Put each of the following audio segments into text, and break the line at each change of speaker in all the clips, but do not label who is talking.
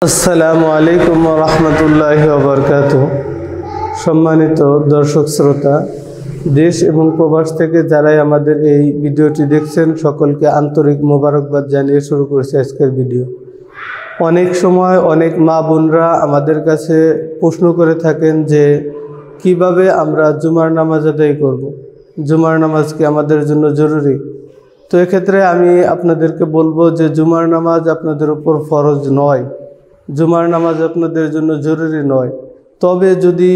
আসসালামু আলাইকুম ওয়া রাহমাতুল্লাহি ওয়া বারাকাতুহু। সম্মানিত দর্শক শ্রোতা, দেশ এবং প্রবাস থেকে যারাই আমাদের এই ভিডিওটি দেখছেন সকলকে আন্তরিক মোবারকবাদ জানিয়ে শুরু করেছি আজকের ভিডিও। অনেক সময় অনেক মা বোনরা আমাদের কাছে প্রশ্ন করে থাকেন যে কিভাবে আমরা জুমার নামাজ আদায় করব। জুমার নামাজ কি আমাদের জন্য জরুরি? তো এক্ষেত্রে আমি আপনাদেরকে বলবো যে জুমার নামাজ আপনাদের উপর ফরজ নয়, জুমার নামাজ আপনাদের জন্য জরুরি নয়। তবে যদি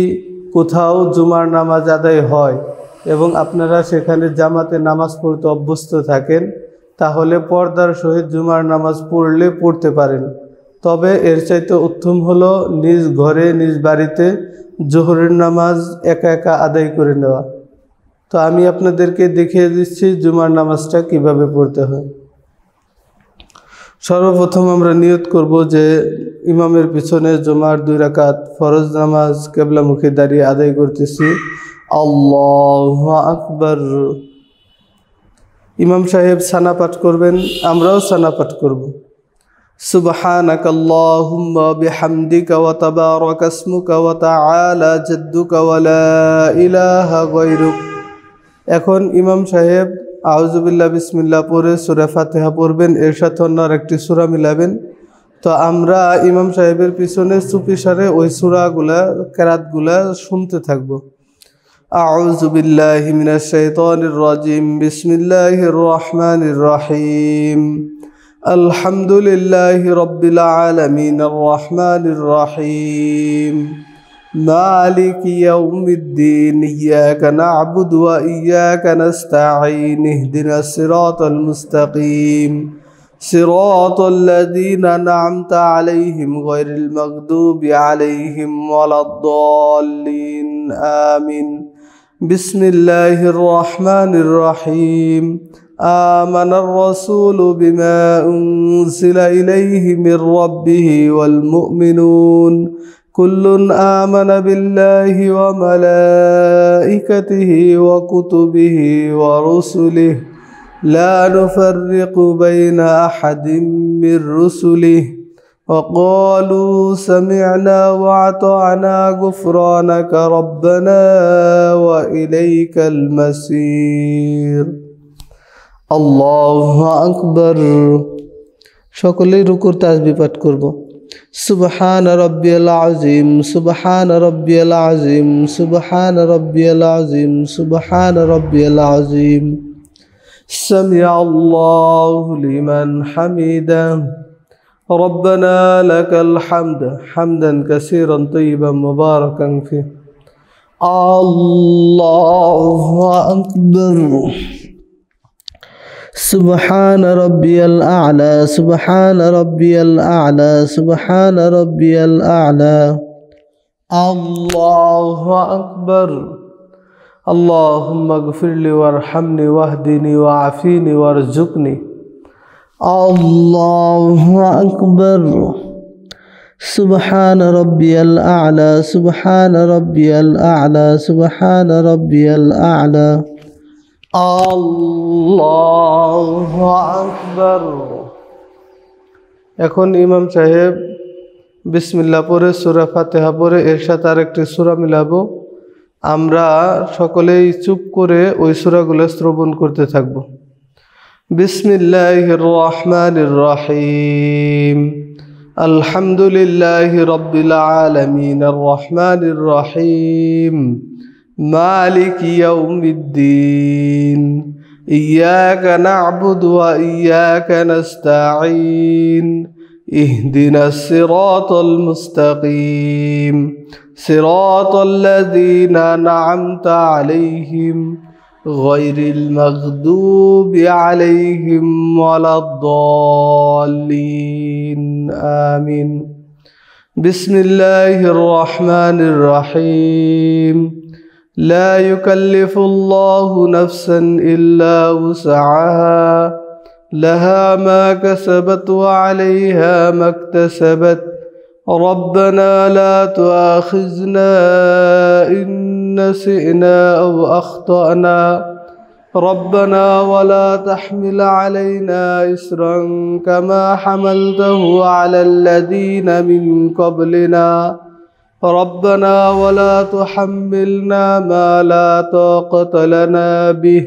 কোথাও জুমার নামাজ আদায় হয় এবং আপনারা সেখানে জামাতে নামাজ পড়তে অভ্যস্ত থাকেন, তাহলে পর্দার সহিত জুমার নামাজ পড়তে পারেন। তবে এর চাইতে উত্তম হলো নিজ ঘরে নিজ বাড়িতে জোহরের নামাজ একা একা আদায় করে নেওয়া। তো আমি আপনাদেরকে দেখিয়ে দিচ্ছি জুমার নামাজটা কিভাবে পড়তে হয়। সর্বপ্রথম আমরা নিয়ত করব যে ইমামের পিছনে জুমার 2 রাকাত ফরজ নামাজ কিবলামুখী দাঁড়িয়ে আদায় করতেছি। আল্লাহু আকবার। ইমাম সাহেব সানা পাঠ করবেন, আমরাও সানা পাঠ করব। সুবহানাকাল্লাহুম্মা বিহামদিকা ওয়া তাবারাকা ইসমুকা ওয়া তাআলা জাদ্দুকা ওয়া লা ইলাহা গায়রুক। এখন ইমাম সাহেব আউযুবিল্লাহ বিসমিল্লাহ পড়ে সূরা ফাতিহা পড়বেন, এর সাথে অন্য আরেকটি সূরা মিলাবেন। তো আমরা ইমাম সাহেবের পিছনে চুপিসারে ওই সূরাগুলা কেরাতগুলা শুনতে থাকব। আউযুবিল্লাহি মিনাশ শাইতানির রাজিম। বিসমিল্লাহির রহমানির রহিম। আলহামদুলিল্লাহি রাব্বিল আলামিন আর রহমানির রহিম। مالك يوم الدين إياك نعبد وإياك نستعين اهدنا الصراط المستقيم صراط الذين أنعمت عليهم غير المغضوب عليهم ولا الضالين آمين. بسم الله الرحمن الرحيم. آمن الرسول بما أنزل إليه من ربه والمؤمنون كل آمن بالله وملائكته وكتبه ورسله لا نفرق بين أحد من رسله وقالوا سمعنا وأطعنا غفرانك ربنا وإليك المصير. الله أكبر. সকলেই রুকুর তাসবিহ পাঠ করব। سبحان ربي العظيم سبحان ربي العظيم سبحان ربي العظيم سبحان ربي العظيم. سمع الله لمن حمده ربنا لك الحمد حمدا كثيرا طيبا مباركا فيه. الله أكبر. سبحان ربي الأعلى سبحان ربي الأعلى سبحان ربي الأعلى. الله أكبر. اللهم اغفر لي وارحمني واهدني وعافيني وارزقني. الله أكبر. سبحان ربي الأعلى سبحان ربي الأعلى سبحان ربي الأعلى. আল্লাহু আকবার। এখন ইমাম সাহেব বিসমিল্লাহ পড়ে সূরা ফাতিহা পড়ে এর সাথে আরেকটি সূরা মিলাবো। আমরা সকলেই চুপ করে ওই সূরাগুলো শ্রবণ করতে থাকব। বিসমিল্লাহির রহমানির রহিম। আলহামদুলিল্লাহি রাব্বিল আলামিন আর রহমানির রহিম। مالك يوم الدين إياك نعبد وإياك نستعين اهدنا الصراط المستقيم صراط الذين أنعمت عليهم غير المغضوب عليهم ولا الضالين آمين. بسم الله الرحمن الرحيم. لا يكلف الله نفسا إلا وسعها لها ما كسبت وعليها ما اكتسبت ربنا لا تؤاخذنا إن نسينا أو أخطأنا ربنا ولا تحمل علينا إصرا كما حملته على الذين من قبلنا ربنا ولا تحملنا ما لا طاقة لنا به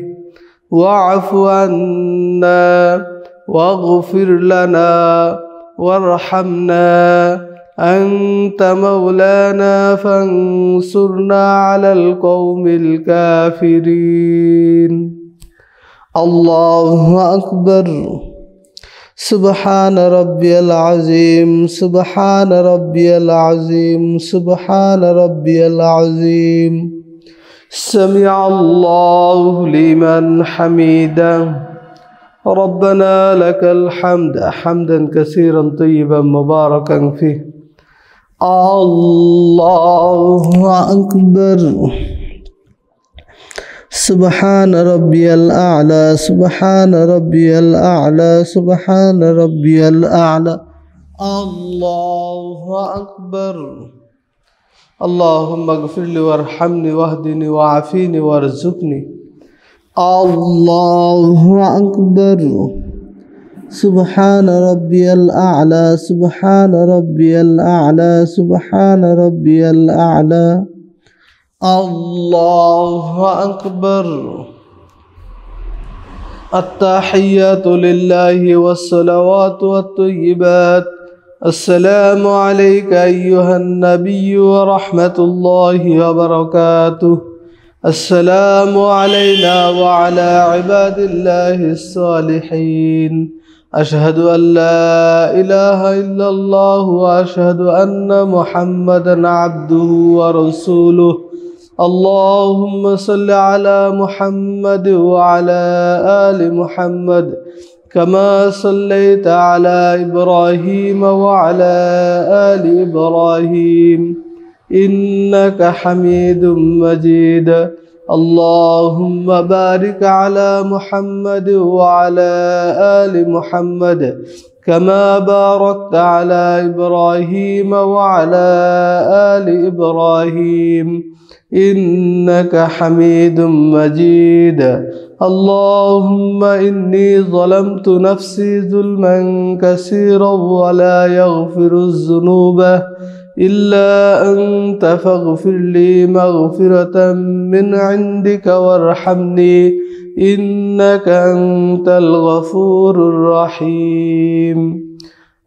واعف عنا واغفر لنا وارحمنا أنت مولانا فانصرنا على القوم الكافرين. الله أكبر. سبحان ربي العظيم سبحان ربي العظيم سبحان ربي العظيم. سمع الله لمن حمده. ربنا لك الحمد حمدا كثيرا طيبا مباركا فيه. الله أكبر. سبحان ربي الأعلى سبحان ربي الأعلى سبحان ربي الأعلى. الله أكبر. اللهم اغفر لي وارحمني واهدني وعافيني وارزقني. الله أكبر. سبحان ربي الأعلى سبحان ربي الأعلى سبحان ربي الأعلى. الله أكبر. التحيات لله والصلوات والطيبات. السلام عليك أيها النبي ورحمة الله وبركاته. السلام علينا وعلى عباد الله الصالحين. أشهد أن لا إله إلا الله وأشهد أن محمدا عبده ورسوله. اللهم صل على محمد وعلى آل محمد كما صليت على إبراهيم وعلى آل إبراهيم إنك حميد مجيد. اللهم بارك على محمد وعلى آل محمد كما باركت على إبراهيم وعلى آل إبراهيم إنك حميد مجيد. اللهم إني ظلمت نفسي ظلما كثيرا ولا يغفر الذنوب إلا أنت فاغفر لي مغفرة من عندك وارحمني إنك أنت الغفور الرحيم.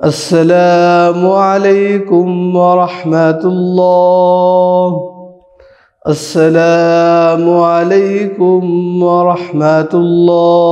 السلام عليكم ورحمة الله. السلام عليكم ورحمة الله.